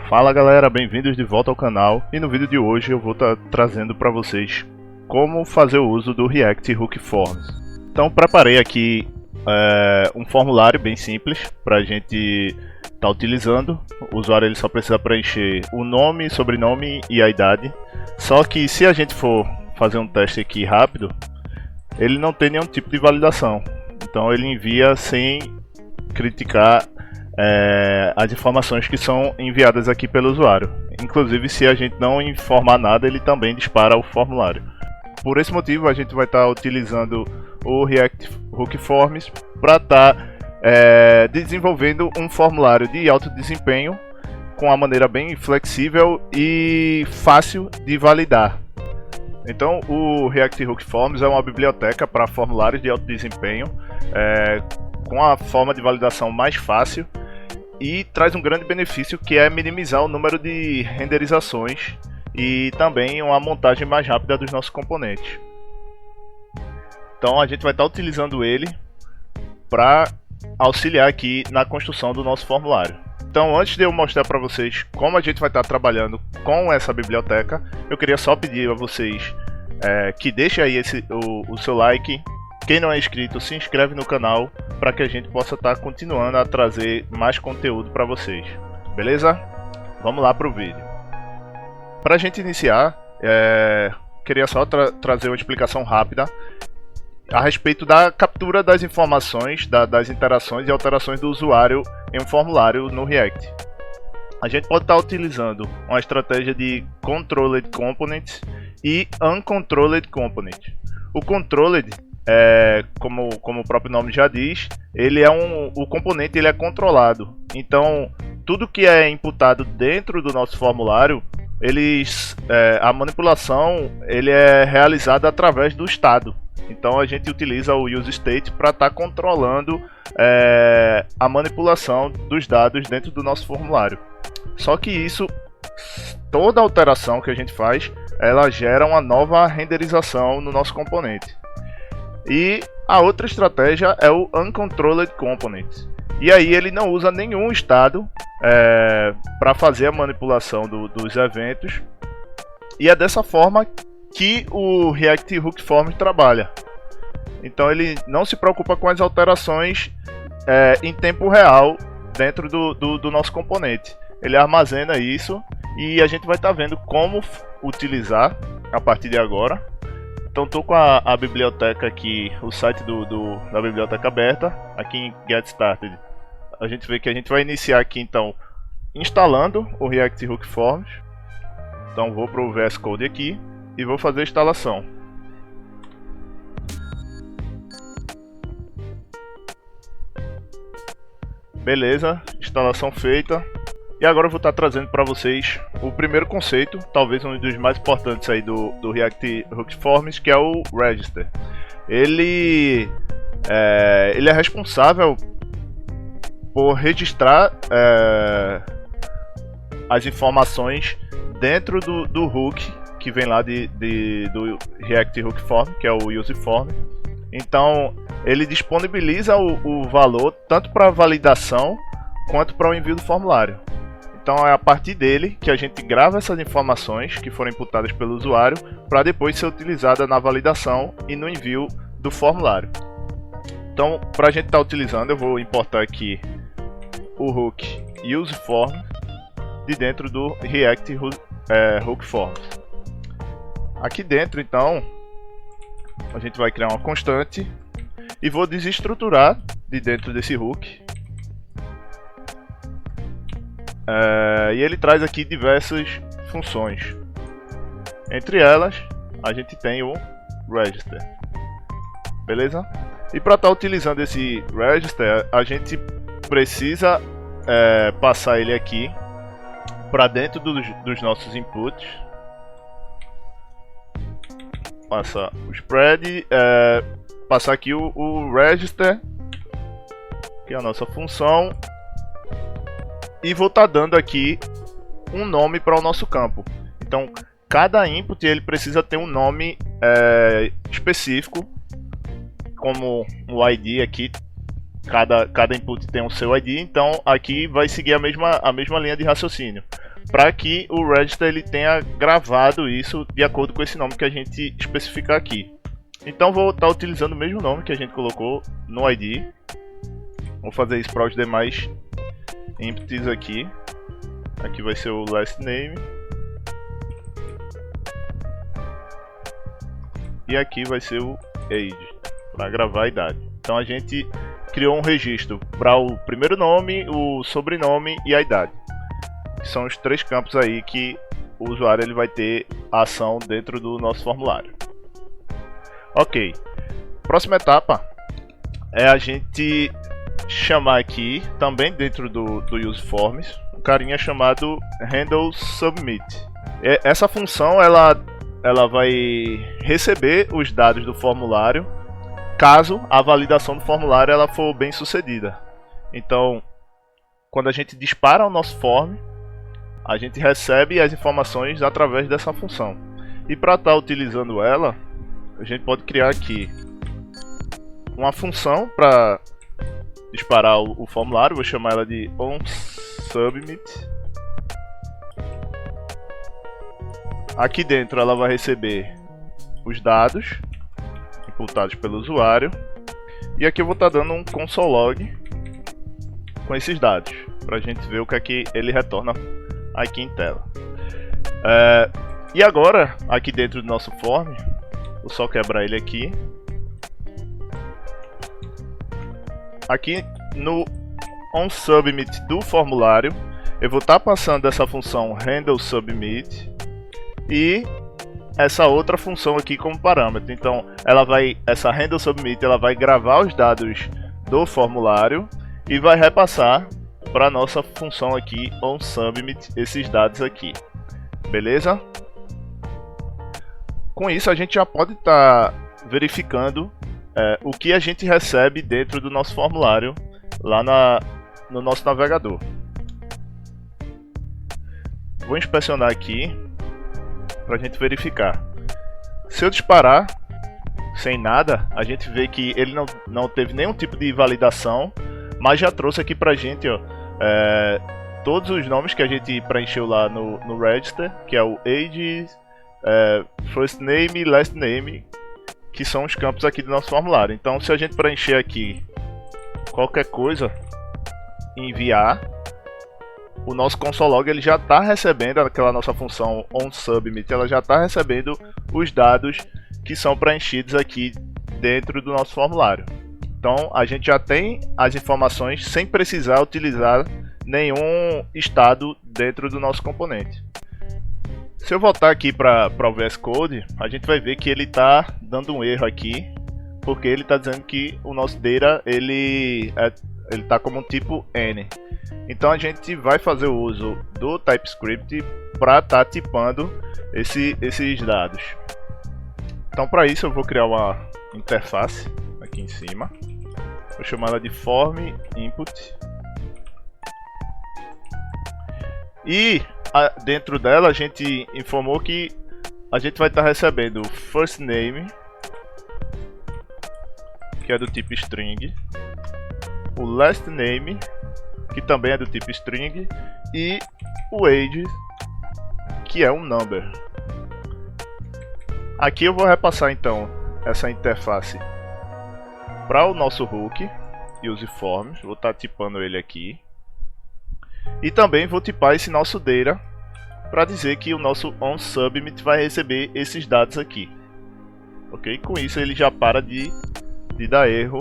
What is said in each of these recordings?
Fala galera, bem-vindos de volta ao canal e no vídeo de hoje eu vou estar trazendo para vocês como fazer o uso do React Hook Forms. Então preparei aqui um formulário bem simples para a gente estar utilizando. O usuário ele só precisa preencher o nome, sobrenome e a idade. Só que se a gente for fazer um teste aqui rápido, ele não tem nenhum tipo de validação. Então ele envia sem criticar as informações que são enviadas aqui pelo usuário. Inclusive, se a gente não informar nada, ele também dispara o formulário. Por esse motivo, a gente vai estar utilizando o React Hook Forms para estar desenvolvendo um formulário de alto desempenho com uma maneira bem flexível e fácil de validar. Então, o React Hook Forms é uma biblioteca para formulários de alto desempenho com a forma de validação mais fácil e traz um grande benefício, que é minimizar o número de renderizações e também uma montagem mais rápida dos nossos componentes. Então a gente vai estar utilizando ele para auxiliar aqui na construção do nosso formulário. Então, antes de eu mostrar para vocês como a gente vai estar trabalhando com essa biblioteca, eu queria só pedir a vocês que deixem aí o seu like. Quem não é inscrito, se inscreve no canal para que a gente possa estar continuando a trazer mais conteúdo para vocês. Beleza? Vamos lá para o vídeo. Para a gente iniciar, queria só trazer uma explicação rápida a respeito da captura das informações, das interações e alterações do usuário em um formulário no React. A gente pode estar utilizando uma estratégia de Controlled Components e Uncontrolled Component. O Controlled, como o próprio nome já diz, ele o componente ele é controlado. Então, tudo que é imputado dentro do nosso formulário, a manipulação ele é realizada através do estado. Então, a gente utiliza o useState para estar controlando a manipulação dos dados dentro do nosso formulário. Só que toda alteração que a gente faz, ela gera uma nova renderização no nosso componente. E a outra estratégia é o Uncontrolled Component. E aí ele não usa nenhum estado para fazer a manipulação dos eventos. E é dessa forma que o React Hook Forms trabalha. Então ele não se preocupa com as alterações em tempo real dentro do nosso componente. Ele armazena isso e a gente vai estar vendo como utilizar a partir de agora. Então estou com a biblioteca aqui, o site da biblioteca aberta, aqui em Get Started. A gente vê que a gente vai iniciar aqui então instalando o React Hook Forms. Então vou para o VS Code aqui e vou fazer a instalação. Beleza, instalação feita. E agora eu vou estar trazendo para vocês o primeiro conceito, talvez um dos mais importantes aí do React Hook Forms, que é o Register. Ele é responsável por registrar as informações dentro do hook que vem lá do React Hook Form, que é o useForm. Então ele disponibiliza o valor tanto para validação quanto para o envio do formulário. Então é a partir dele que a gente grava essas informações que foram imputadas pelo usuário para depois ser utilizada na validação e no envio do formulário. Então, para a gente estar utilizando, eu vou importar aqui o hook useForm de dentro do React Hook Forms. Aqui dentro, então, a gente vai criar uma constante e vou desestruturar de dentro desse hook. E ele traz aqui diversas funções. Entre elas, a gente tem o Register. Beleza? E para estar utilizando esse Register, a gente precisa passar ele aqui para dentro dos nossos inputs. Passa o spread, passar aqui o Register, que é a nossa função. E vou estar dando aqui um nome para o nosso campo. Então, cada input ele precisa ter um nome específico, como o ID aqui. Cada input tem o seu ID, então aqui vai seguir a mesma linha de raciocínio. para que o register ele tenha gravado isso de acordo com esse nome que a gente especificar aqui. Então vou estar utilizando o mesmo nome que a gente colocou no ID. Vou fazer isso para os demais empties aqui. Aqui vai ser o last name. E aqui vai ser o age, para gravar a idade. Então a gente criou um registro para o primeiro nome, o sobrenome e a idade. Que são os 3 campos aí que o usuário ele vai ter ação dentro do nosso formulário. Ok. Próxima etapa é a gente chamar aqui, também dentro do useForms, um carinha chamado handleSubmit. Essa função ela vai receber os dados do formulário caso a validação do formulário ela for bem sucedida. Então, quando a gente dispara o nosso form, a gente recebe as informações através dessa função. E para estar utilizando ela, a gente pode criar aqui uma função para disparar o formulário. Vou chamar ela de onSubmit. Aqui dentro ela vai receber os dados imputados pelo usuário. E aqui eu vou estar dando um console log com esses dados, para a gente ver o que é que ele retorna aqui em tela. E agora, aqui dentro do nosso form, vou só quebrar ele aqui. Aqui no onSubmit do formulário, eu vou estar passando essa função handleSubmit e essa outra função aqui como parâmetro. Então, essa handleSubmit ela vai gravar os dados do formulário e vai repassar para a nossa função aqui onSubmit esses dados aqui. Beleza? Com isso a gente já pode estar verificando o que a gente recebe dentro do nosso formulário lá no nosso navegador. Vou inspecionar aqui para a gente verificar. Se eu disparar sem nada, a gente vê que ele não teve nenhum tipo de validação, mas já trouxe aqui para a gente todos os nomes que a gente preencheu lá no register, que é o age, first name e last name, que são os campos aqui do nosso formulário. Então, se a gente preencher aqui qualquer coisa e enviar, o nosso console log ele já está recebendo, aquela nossa função onSubmit, ela já está recebendo os dados que são preenchidos aqui dentro do nosso formulário. Então a gente já tem as informações sem precisar utilizar nenhum estado dentro do nosso componente. Se eu voltar aqui para o VS Code, a gente vai ver que ele está dando um erro aqui, porque ele está dizendo que o nosso data ele está como um tipo N. Então a gente vai fazer o uso do TypeScript para estar tipando esses dados. Então para isso eu vou criar uma interface aqui em cima. Vou chamar ela de form input. E dentro dela a gente informou que a gente vai estar recebendo o first name, que é do tipo string, o last name, que também é do tipo string, e o age, que é um number. Aqui eu vou repassar então essa interface para o nosso hook useForms. Vou estar tipando ele aqui. E também vou tipar esse nosso data para dizer que o nosso onSubmit vai receber esses dados aqui. Ok? Com isso ele já para de dar erro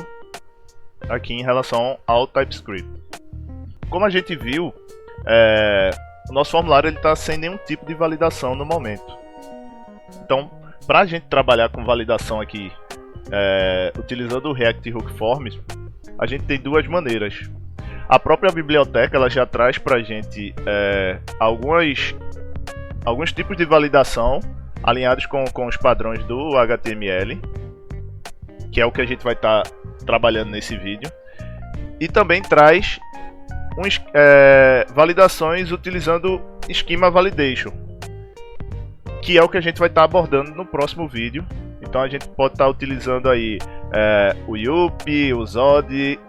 aqui em relação ao TypeScript. Como a gente viu, o nosso formulário está sem nenhum tipo de validação no momento. Então, para a gente trabalhar com validação aqui, utilizando o React Hook Forms, a gente tem duas maneiras. A própria biblioteca ela já traz para a gente alguns tipos de validação alinhados com os padrões do HTML, que é o que a gente vai estar trabalhando nesse vídeo. E também traz validações utilizando Schema Validation, que é o que a gente vai estar abordando no próximo vídeo. Então a gente pode estar utilizando aí o Yuppie, o Zod,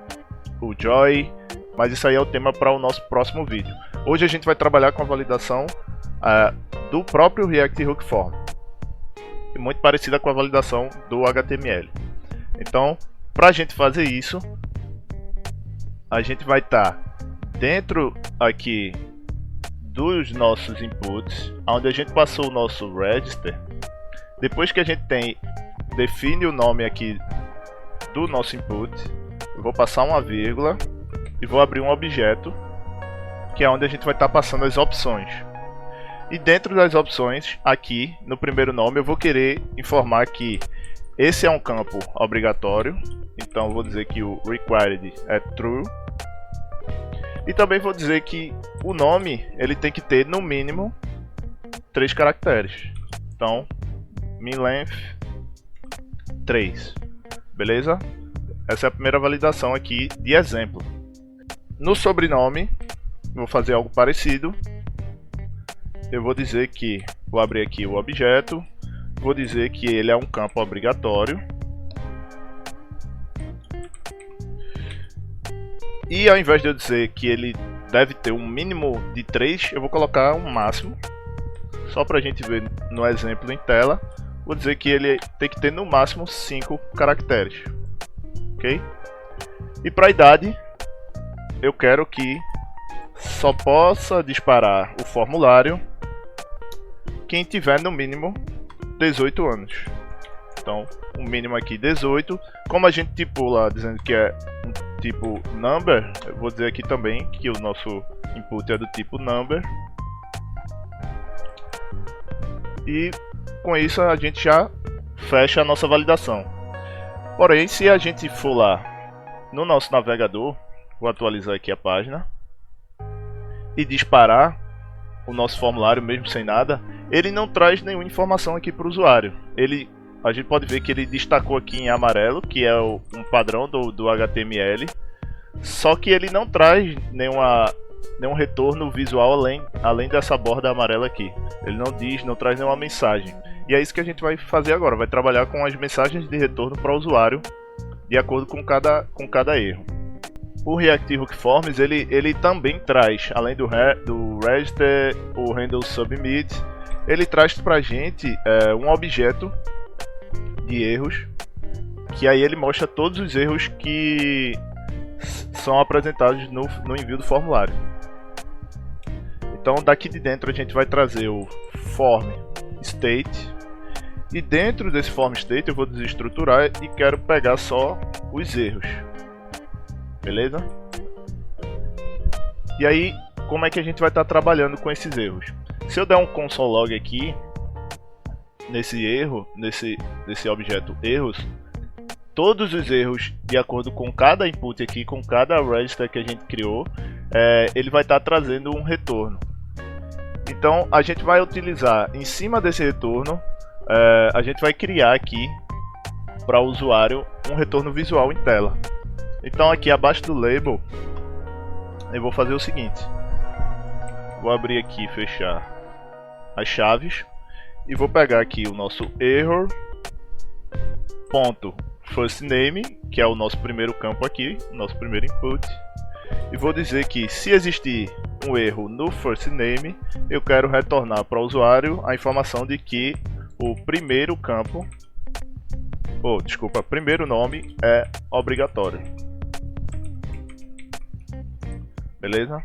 o Joy, mas isso aí é o tema para o nosso próximo vídeo. Hoje a gente vai trabalhar com a validação do próprio React Hook Form, muito parecida com a validação do HTML. Então, para a gente fazer isso, a gente vai estar dentro aqui dos nossos inputs, onde a gente passou o nosso register. Depois que a gente define o nome aqui do nosso input, eu vou passar uma vírgula e vou abrir um objeto, que é onde a gente vai estar passando as opções. E dentro das opções, aqui no primeiro nome, eu vou querer informar que esse é um campo obrigatório, então eu vou dizer que o required é true. E também vou dizer que o nome ele tem que ter no mínimo 3 caracteres. Então, min-length 3. Beleza? Essa é a primeira validação aqui de exemplo. No sobrenome, vou fazer algo parecido. Eu vou dizer que, vou abrir aqui o objeto, vou dizer que ele é um campo obrigatório. E ao invés de eu dizer que ele deve ter um mínimo de 3, eu vou colocar um máximo. Só para a gente ver no exemplo em tela, vou dizer que ele tem que ter no máximo 5 caracteres. Ok? E para a idade, eu quero que só possa disparar o formulário quem tiver no mínimo 18 anos. Então, o mínimo aqui 18. Como a gente tipou lá dizendo que é um tipo number, eu vou dizer aqui também que o nosso input é do tipo number. E com isso a gente já fecha a nossa validação. Porém, se a gente for lá no nosso navegador, vou atualizar aqui a página, e disparar o nosso formulário mesmo sem nada, ele não traz nenhuma informação aqui para o usuário. A gente pode ver que ele destacou aqui em amarelo, que é um padrão do HTML, só que ele não traz nenhum retorno visual além dessa borda amarela aqui. Ele não traz nenhuma mensagem. E é isso que a gente vai fazer agora, vai trabalhar com as mensagens de retorno para o usuário, de acordo com cada erro. O React Hook Forms ele também traz, além do register, o handle submit, ele traz para a gente um objeto de erros, que aí ele mostra todos os erros que são apresentados no envio do formulário. Então daqui de dentro a gente vai trazer o form state, e dentro desse form state eu vou desestruturar e quero pegar só os erros. Beleza? E aí, como é que a gente vai estar trabalhando com esses erros? Se eu der um console log aqui, nesse objeto erros, todos os erros de acordo com cada input aqui, com cada register que a gente criou, ele vai estar trazendo um retorno. Então a gente vai utilizar, em cima desse retorno, a gente vai criar aqui para o usuário um retorno visual em tela. Então aqui abaixo do label eu vou fazer o seguinte, vou abrir aqui e fechar as chaves e vou pegar aqui o nosso error.firstName, que é o nosso primeiro campo aqui, nosso primeiro input, e vou dizer que se existir um erro no firstName, eu quero retornar para o usuário a informação de que o primeiro campo, primeiro nome é obrigatório. Beleza?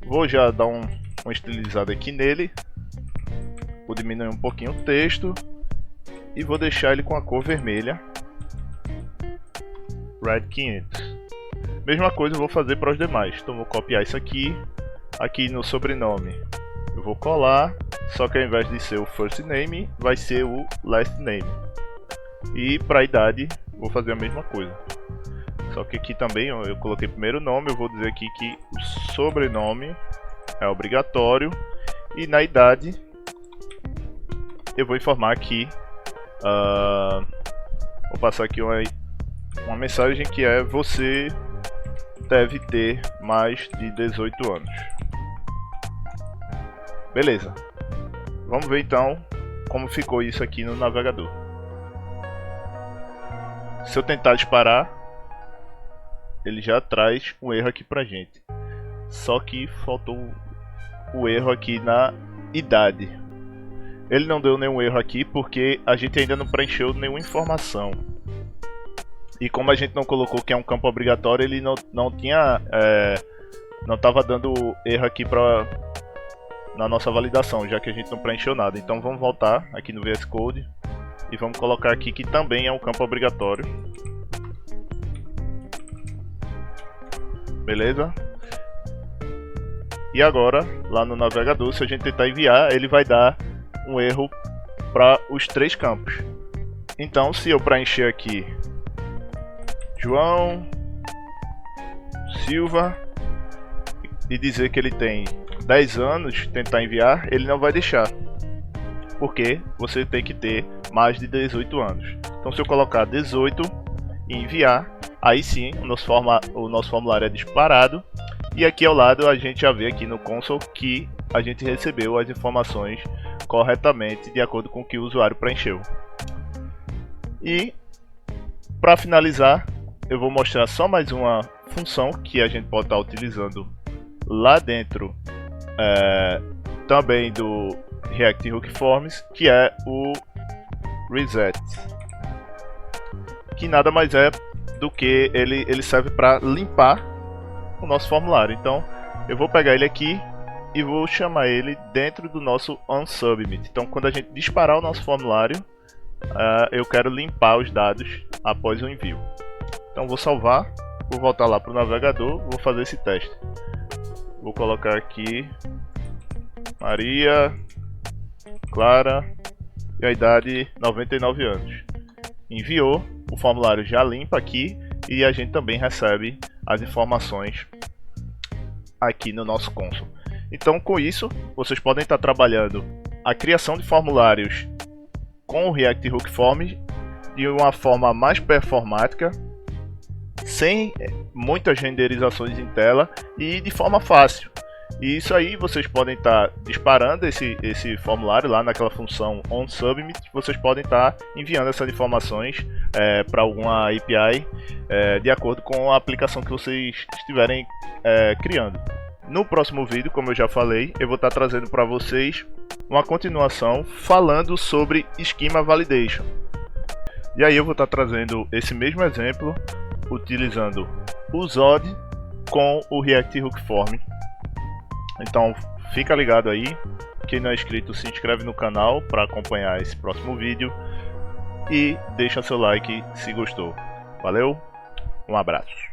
Vou já dar uma estilizada aqui nele. Vou diminuir um pouquinho o texto e vou deixar ele com a cor vermelha, Red 500. Mesma coisa eu vou fazer para os demais. Então vou copiar isso aqui no sobrenome eu vou colar, só que ao invés de ser o first name, vai ser o last name. E para a idade vou fazer a mesma coisa. Só que aqui também eu coloquei primeiro nome, eu vou dizer aqui que o sobrenome é obrigatório. E na idade eu vou informar que vou passar aqui uma mensagem que é: você deve ter mais de 18 anos. Beleza. Vamos ver então como ficou isso aqui no navegador. Se eu tentar disparar, ele já traz um erro aqui pra gente. só que faltou o erro aqui na idade. Ele não deu nenhum erro aqui porque a gente ainda não preencheu nenhuma informação. E como a gente não colocou que é um campo obrigatório, ele não tinha... não estava dando erro aqui na nossa validação, já que a gente não preencheu nada. Então vamos voltar aqui no VS Code e vamos colocar aqui que também é um campo obrigatório. Beleza? E agora, lá no navegador, se a gente tentar enviar, ele vai dar um erro para os 3 campos. Então, se eu preencher aqui João Silva e dizer que ele tem 10 anos, tentar enviar, ele não vai deixar, porque você tem que ter mais de 18 anos. Então, se eu colocar 18 e enviar, aí sim o nosso formulário é disparado. E aqui ao lado a gente já vê aqui no console que a gente recebeu as informações corretamente de acordo com o que o usuário preencheu. E para finalizar, eu vou mostrar só mais uma função que a gente pode estar utilizando lá dentro também do React Hook Forms, que é o reset, que nada mais é do que ele serve para limpar o nosso formulário. Então eu vou pegar ele aqui e vou chamar ele dentro do nosso onSubmit. Então quando a gente disparar o nosso formulário, eu quero limpar os dados após o envio. Então vou salvar, vou voltar lá para o navegador, vou fazer esse teste. Vou colocar aqui Maria Clara e a idade 99 anos. Enviou, o formulário já limpa aqui e a gente também recebe as informações aqui no nosso console. Então com isso, vocês podem estar trabalhando a criação de formulários com o React Hook Forms de uma forma mais performática, sem muitas renderizações em tela e de forma fácil. E isso aí vocês podem estar disparando esse formulário lá naquela função onSubmit. Vocês podem estar enviando essas informações para alguma API de acordo com a aplicação que vocês estiverem criando. No próximo vídeo, como eu já falei, eu vou estar trazendo para vocês uma continuação falando sobre Schema Validation. E aí eu vou estar trazendo esse mesmo exemplo utilizando o Zod com o React Hook Form. Então fica ligado aí, quem não é inscrito se inscreve no canal para acompanhar esse próximo vídeo e deixa seu like se gostou. Valeu, um abraço.